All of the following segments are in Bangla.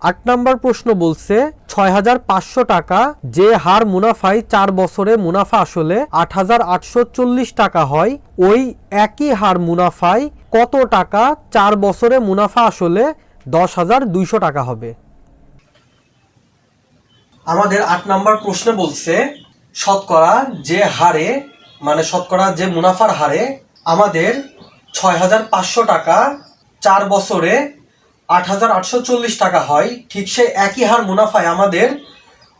8 নম্বর প্রশ্ন বলছে ৬৫০০ টাকা যে হার মুনাফায় ৪ বছরে মুনাফা আসলে ৮৮৪০ টাকা হয়, ওই একই হার মুনাফায় কত টাকা ৪ বছরে মুনাফা আসলে ১০,২০০ টাকা হবে? আমাদের 8 নম্বর প্রশ্নে বলছে শতকরা যে হারে মানে শতকরা যে মুনাফার হারে আমাদের ৬৫০০ টাকা ৪ বছরে ৮৮৪০ টাকা হয়, ঠিক সেই একই হার মুনাফায় আমাদের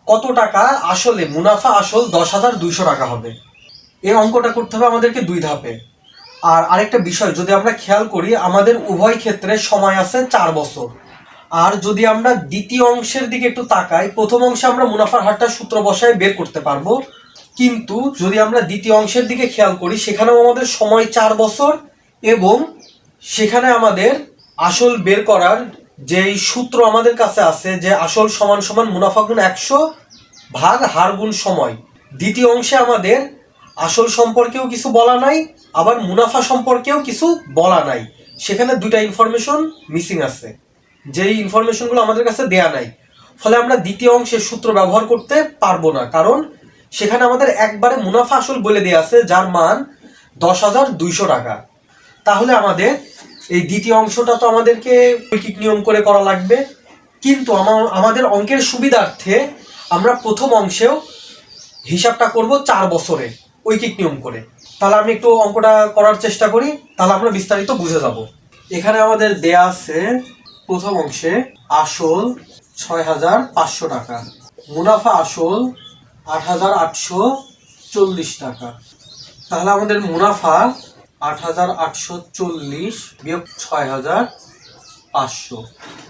কত টাকা আসলে মুনাফা আসল ১০,২০০ টাকা হবে। এই অঙ্কটা করতে হবে আমাদেরকে 2 ধাপে। আর আরেকটা বিষয় যদি আমরা খেয়াল করি, আমাদের উভয় ক্ষেত্রে সময় আছে 4 বছর। আর যদি আমরা দ্বিতীয় অংশের দিকে একটু তাকাই, প্রথম অংশে আমরা মুনাফার হারটা সূত্র বসায় বের করতে পারবো, কিন্তু যদি আমরা দ্বিতীয় অংশের দিকে খেয়াল করি সেখানেও আমাদের সময় 4 বছর এবং সেখানে আমাদের আসল বের করার যেই সূত্র আমাদের কাছে আছে যে আসল সমান সমান মুনাফা গুণ 100 ভাগ হার গুণ সময়। দ্বিতীয় অংশে আমাদের আসল সম্পর্কেও কিছু বলা নাই, আবার মুনাফা সম্পর্কেও কিছু বলা নাই, সেখানে 2টা ইনফরমেশন মিসিং আছে, যেই ইনফরমেশনগুলো আমাদের কাছে দেয়া নাই। ফলে আমরা দ্বিতীয় অংশের সূত্র ব্যবহার করতে পারবো না, কারণ সেখানে আমাদের একবারে মুনাফা আসল বলে দেয়া আছে যার মান ১০,২০০ টাকা। তাহলে আমাদের এই দ্বিতীয় অংশটা তো আমাদেরকে ঐকিক নিয়ম করে করা লাগবে, কিন্তু আমাদের অঙ্কের সুবিধার্থে আমরা প্রথম অংশেও হিসাবটা করব 4 বছরে ঐকিক নিয়ম করে। তাহলে আমি একটু অঙ্কটা করার চেষ্টা করি, তাহলে আমরা বিস্তারিত বুঝে যাব। এখানে আমাদের দেয়া আছে প্রথম অংশে আসল ৬৫০০ টাকা, মুনাফা আসল ৮৮৪০ টাকা। তাহলে আমাদের মুনাফা ৮৮৪০ বিয়োগ ৬৫০০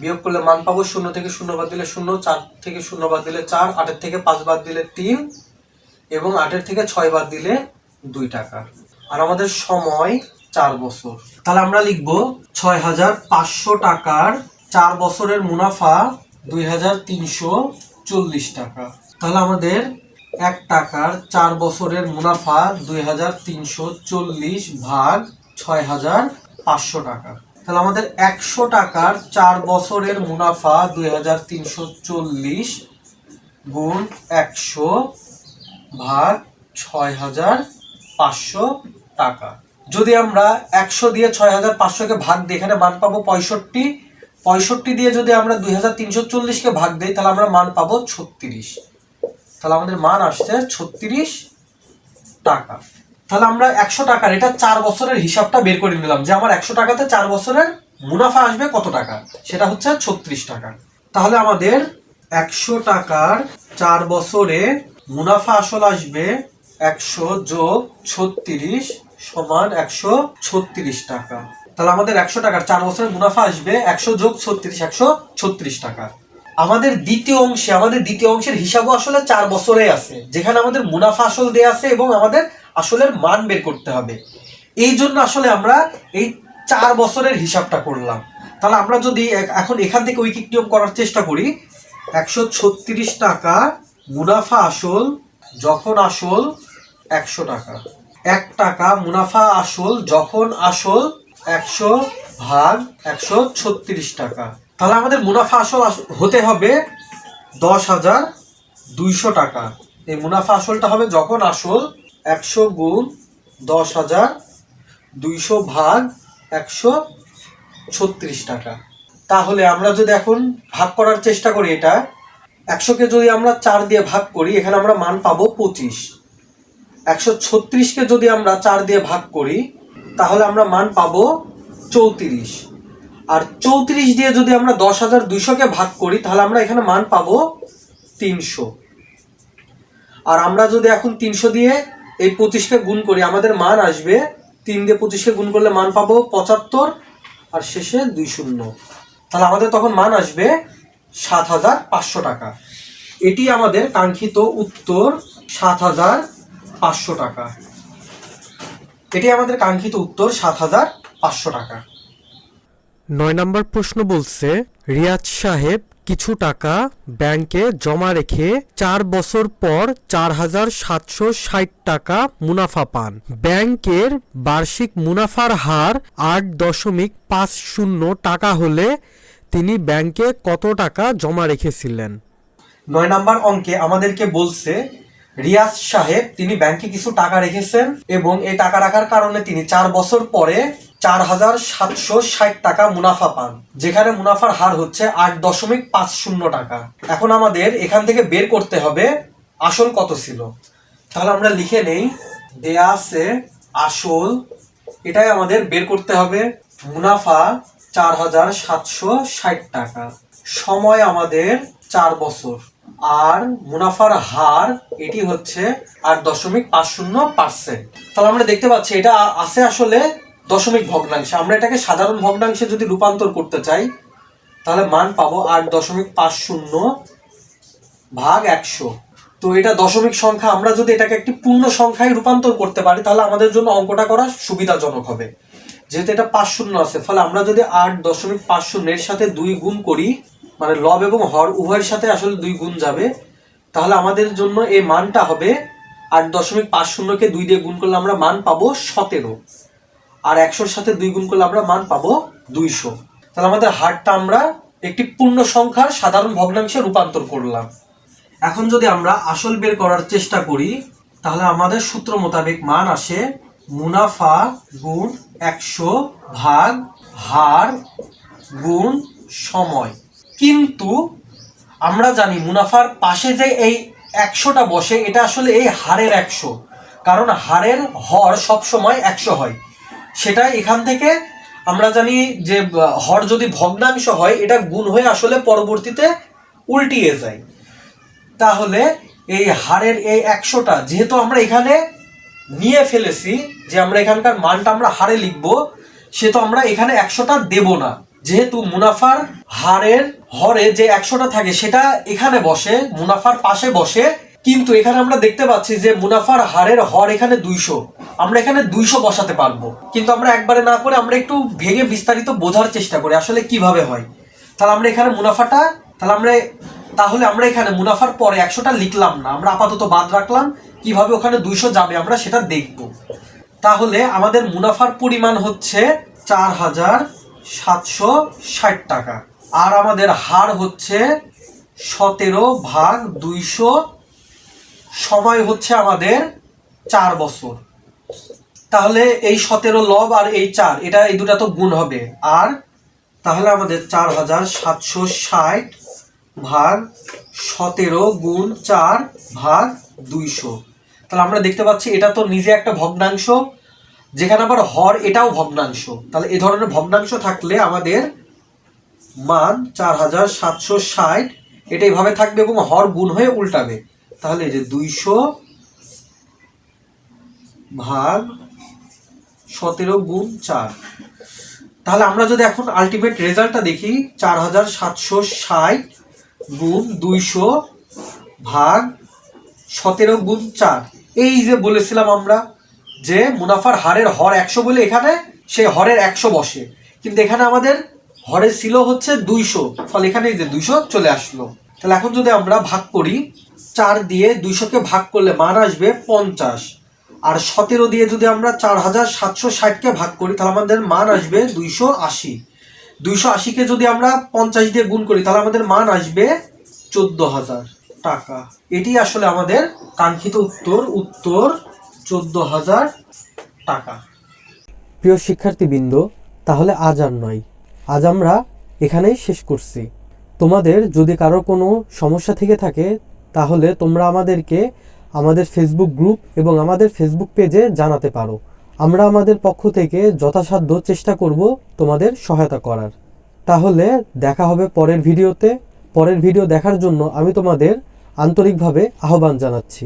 বিয়োগ করলে মান পাবো 0 থেকে 0 বাদ দিলে 0, 4 থেকে 0 বাদ দিলে 4, 8 থেকে 5 বাদ দিলে 3 এবং 8 থেকে 6 বাদ দিলে 2 টাকা। আর আমাদের সময় 4 বছর। তাহলে আমরা লিখবো ৬৫০০ টাকার 4 বছরের মুনাফা ২৩৪০ টাকা। তাহলে আমাদের 1 টাকার 4 বছরের মুনাফা ২৩৪০ ভাগ ৬৫০০ টাকা। তাহলে আমাদের 100 টাকার 4 বছরের মুনাফা ২৩৪০ গুণ 100 ভাগ ৬৫০০ টাকা। যদি আমরা 100 দিয়ে ৬৫০০কে ভাগ দিই, এখানে মান পাবো 65। 65 দিয়ে যদি আমরা ২৩৪০কে ভাগ দিই তাহলে আমরা মান পাবো 36। তাহলে আমাদের মান আসছে 36 টাকা। তাহলে আমরা 100 টাকার এটা 4 বছরের হিসাবটা বের করে নিলাম যে আমার 100 টাকাতে 4 বছরের মুনাফা আসবে কত টাকা, সেটা হচ্ছে 36 টাকা। তাহলে আমাদের 100 টাকার 4 বছরে মুনাফা আসল আসবে 100 যোগ 36 সমান 136 টাকা। তাহলে আমাদের 100 টাকার 4 বছরের মুনাফা আসবে 100 যোগ 36 136 টাকা। আমাদের দ্বিতীয় অংশের হিসাবও আসলে 4 বছরে আছে, যেখানে আমাদের মুনাফা আসল দেয়া আছে এবং আমাদের আসলের মান বের করতে হবে। এই জন্য আসলে আমরা এই 4 বছরের হিসাবটা করলাম। তাহলে আমরা যদি এখন এখান থেকে ঐকিক নিয়ম করার চেষ্টা করি, 136 টাকা মুনাফা আসল যখন আসল 100 টাকা, 1 টাকা মুনাফা আসল যখন আসল 100 ভাগ 136 টাকা। তাহলে আমাদের মুনাফা আসল হতে হবে ১০,২০০ টাকা। এই মুনাফা আসলটা হবে যখন আসল 100 গুণ ১০,২০০ ভাগ 136 টাকা। তাহলে আমরা যদি এখন ভাগ করার চেষ্টা করি, এটা 100কে যদি আমরা 4 দিয়ে ভাগ করি এখানে আমরা মান পাবো 25। 136কে যদি আমরা 4 দিয়ে ভাগ করি তাহলে আমরা মান পাবো 34। আর 34 দিয়ে যদি আমরা ১০,২০০কে ভাগ করি তাহলে আমরা এখানে মান পাবো 300। আর আমরা যদি এখন 300 দিয়ে এই 25কে গুণ করি আমাদের মান আসবে 3 দিয়ে 25কে গুণ করলে মান পাবো 75 আর শেষে 2 শূন্য। তাহলে আমাদের তখন মান আসবে ৭৫০০ টাকা। এটি আমাদের কাঙ্ক্ষিত উত্তর ৭৫০০ টাকা। এটি আমাদের কাঙ্ক্ষিত উত্তর ৭৫০০ টাকা। 9 নম্বর প্রশ্ন বলছে রিয়াজ সাহেব কিছু টাকা ব্যাংকে জমা রেখে 4 বছর পর ৪,৭৬০ টাকা মুনাফা পান। ব্যাংকের বার্ষিক মুনাফার হার ৮.৫০ টাকা হলে তিনি ব্যাংকে কত টাকা জমা রেখেছিলেন? 9 নাম্বার অঙ্কে আমাদেরকে বলছে রিয়াজ সাহেব তিনি ব্যাংকে কিছু টাকা রেখেছেন এবং এই টাকা রাখার কারণে তিনি 4 বছর পরে 4,760 টাকা মুনাফা পান, যেখানে মুনাফার হার হচ্ছে 8.50 টাকা। এখন আমাদের এখান থেকে বের করতে হবে আসল কত ছিল। তাহলে আমরা লিখে নেই, দেয়া আছে আসল, এটাই আমাদের বের করতে হবে। মুনাফা 4,760 টাকা, সময় আমাদের 4 বছর, আর মুনাফার হার এটি হচ্ছে 8.50%। তাহলে আমরা দেখতে পাচ্ছি এটা আছে আসলে দশমিক ভগ্নাংশে। আমরা এটাকে সাধারণ ভগ্নাংশে যদি রূপান্তর করতে চাই তাহলে মান পাবো 8.50 ভাগ 100। তো এটা দশমিক সংখ্যা, আমরা যদি এটাকে একটি পূর্ণ সংখ্যায় রূপান্তর করতে পারি তাহলে আমাদের জন্য অঙ্কটা করা সুবিধাজনক হবে। যেহেতু এটা 5 শূন্য আছে, ফলে আমরা যদি 8.50 এর সাথে 2 গুণ করি, মানে লব এবং হর উভয়ের সাথে আসলে 2 গুণ যাবে, তাহলে আমাদের জন্য এই মানটা হবে 8.50কে 2 দিয়ে গুণ করলে আমরা মান পাবো 17, আর 100-র সাথে 2 গুণ করলে আমরা মান পাবো 200। তাহলে আমাদের হারটা আমরা একটি পূর্ণ সংখ্যার সাধারণ ভগ্নাংশে রূপান্তর করলাম। এখন যদি আমরা আসল বের করার চেষ্টা করি তাহলে আমাদের সূত্র মোতাবেক মান আসে মুনাফা গুণ 100 ভাগ হার গুণ সময়। কিন্তু আমরা জানি মুনাফার পাশে যে এই 100টা বসে এটা আসলে এই হারের 100, কারণ হারের হর সব সময় 100 হয়। সেটাই এখান থেকে আমরা জানি যে হর যদি ভগ্নাংশ হয় এটা গুণ হয়ে আসলে পরবর্তীতে উল্টিয়ে যায়। তাহলে এই হারের এই 100টা যেহেতু আমরা এখানে নিয়ে ফেলেছি যে আমরা এখানকার মানটা আমরা হারে লিখব, সেহেতু আমরা এখানে 100টা দেব না। যেহেতু মুনাফার হারের হরে যে 100টা থাকে সেটা এখানে বসে, মুনাফার পাশে বসে, কিন্তু এখানে আমরা দেখতে পাচ্ছি যে মুনাফার হারের হর এখানে 200, আমরা এখানে 200 বসাতে পারবো। কিন্তু আমরা একবারে না করে আমরা একটু ভেঙে বিস্তারিত বোঝার চেষ্টা করি আসলে কিভাবে হয়। তাহলে আমরা এখানে মুনাফাটা তাহলে আমরা এখানে মুনাফার পরে 100টা লিখলাম না, আমরা আপাতত বাদ রাখলাম। কিভাবে ওখানে 200 যাবে আমরা সেটা দেখব। তাহলে আমাদের মুনাফার পরিমাণ হচ্ছে 4,760 টাকা, আর আমাদের হার হচ্ছে 17 ভাগ 200, সময় হচ্ছে আমাদের 4 বছর। তাহলে এই 17 লব আর এই 4, এটা এই দুটা তো গুণ হবে, আর তাহলে আমাদের 4,760 ভাগ 17 গুণ 4 ভাগ 200। তাহলে আমরা দেখতে পাচ্ছি এটা তো নিজে একটা ভগ্নাংশ, যেখানে আবার হর এটাও ভগ্নাংশ। তাহলে এই ধরনের ভগ্নাংশ থাকলে আমাদের মান 4,760 এটা এইভাবে থাকবে এবং হর গুণ হয়ে উল্টাবে। তাহলে এই যে 200 ভাগ 17 গুণ 4। তাহলে আমরা যদি এখন আলটিমেট রেজাল্টটা দেখি, 4,760 গুণ 200 ভাগ 17 গুণ 4। এই যে বলেছিলাম আমরা যে মুনাফার হারের হর 100 বলে এখানে সেই হরের 100 বসে, কিন্তু এখানে আমাদের হরের ছিল হচ্ছে 200, ফলে এখানে এই যে 200 চলে আসলো। তাহলে এখন যদি আমরা ভাগ করি, 4 দিয়ে 200কে ভাগ করলে মান আসবে 50, আর 17 দিয়ে যদি আমরা 4,760কে ভাগ করি তাহলে আমাদের মান আসবে 280। 280কে যদি আমরা 50 দিয়ে গুণ করি তাহলে আমাদের মান আসবে 14,000 টাকা। এটি আসলে আমাদের কাঙ্ক্ষিত উত্তর 14,000 টাকা। প্রিয় শিক্ষার্থীবৃন্দ, তাহলে আজ আর নয়, আজ আমরা এখানেই শেষ করছি। তোমাদের যদি কারো কোনো সমস্যা থেকে থাকে তাহলে তোমরা আমাদেরকে আমাদের ফেসবুক গ্রুপ এবং আমাদের ফেসবুক পেজে জানাতে পারো। আমরা আমাদের পক্ষ থেকে যথাসাধ্য চেষ্টা করব তোমাদের সহায়তা করার। তাহলে দেখা হবে পরের ভিডিওতে। পরের ভিডিও দেখার জন্য আমি তোমাদের আন্তরিকভাবে আহ্বান জানাচ্ছি।